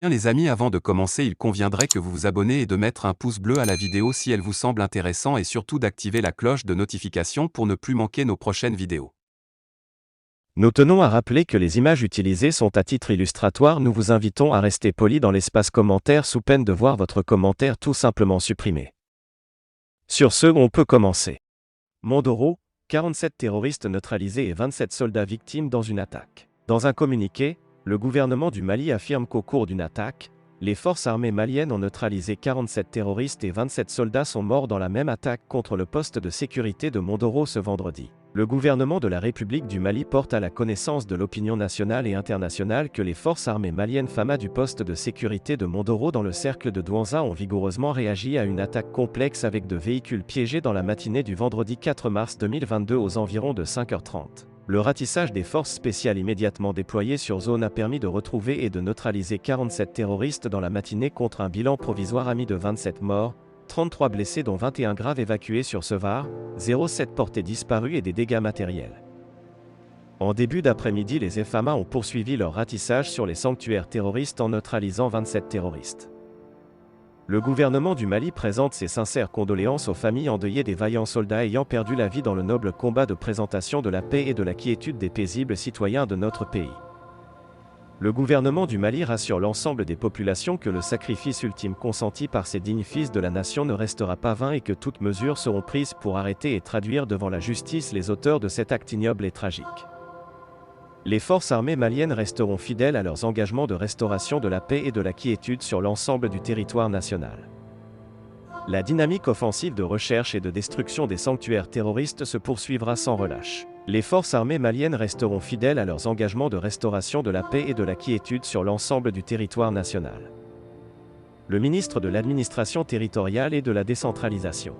Bien les amis, avant de commencer, il conviendrait que vous vous abonnez et de mettre un pouce bleu à la vidéo si elle vous semble intéressante et surtout d'activer la cloche de notification pour ne plus manquer nos prochaines vidéos. Nous tenons à rappeler que les images utilisées sont à titre illustratoire. Nous vous invitons à rester poli dans l'espace commentaire sous peine de voir votre commentaire tout simplement supprimé. Sur ce, on peut commencer. Mondoro, 47 terroristes neutralisés et 27 soldats victimes dans une attaque. Dans un communiqué, le gouvernement du Mali affirme qu'au cours d'une attaque, les forces armées maliennes ont neutralisé 47 terroristes et 27 soldats sont morts dans la même attaque contre le poste de sécurité de Mondoro ce vendredi. Le gouvernement de la République du Mali porte à la connaissance de l'opinion nationale et internationale que les forces armées maliennes FAMA du poste de sécurité de Mondoro dans le cercle de Douanza ont vigoureusement réagi à une attaque complexe avec de véhicules piégés dans la matinée du vendredi 4 mars 2022 aux environs de 5h30. Le ratissage des forces spéciales immédiatement déployées sur zone a permis de retrouver et de neutraliser 47 terroristes dans la matinée contre un bilan provisoire ami de 27 morts, 33 blessés dont 21 graves évacués sur Sevar, 07 portés disparus et des dégâts matériels. En début d'après-midi, les FAMA ont poursuivi leur ratissage sur les sanctuaires terroristes en neutralisant 27 terroristes. Le gouvernement du Mali présente ses sincères condoléances aux familles endeuillées des vaillants soldats ayant perdu la vie dans le noble combat de présentation de la paix et de la quiétude des paisibles citoyens de notre pays. Le gouvernement du Mali rassure l'ensemble des populations que le sacrifice ultime consenti par ces dignes fils de la nation ne restera pas vain et que toutes mesures seront prises pour arrêter et traduire devant la justice les auteurs de cet acte ignoble et tragique. Les forces armées maliennes resteront fidèles à leurs engagements de restauration de la paix et de la quiétude sur l'ensemble du territoire national. La dynamique offensive de recherche et de destruction des sanctuaires terroristes se poursuivra sans relâche. Les forces armées maliennes resteront fidèles à leurs engagements de restauration de la paix et de la quiétude sur l'ensemble du territoire national. Le ministre de l'Administration territoriale et de la décentralisation.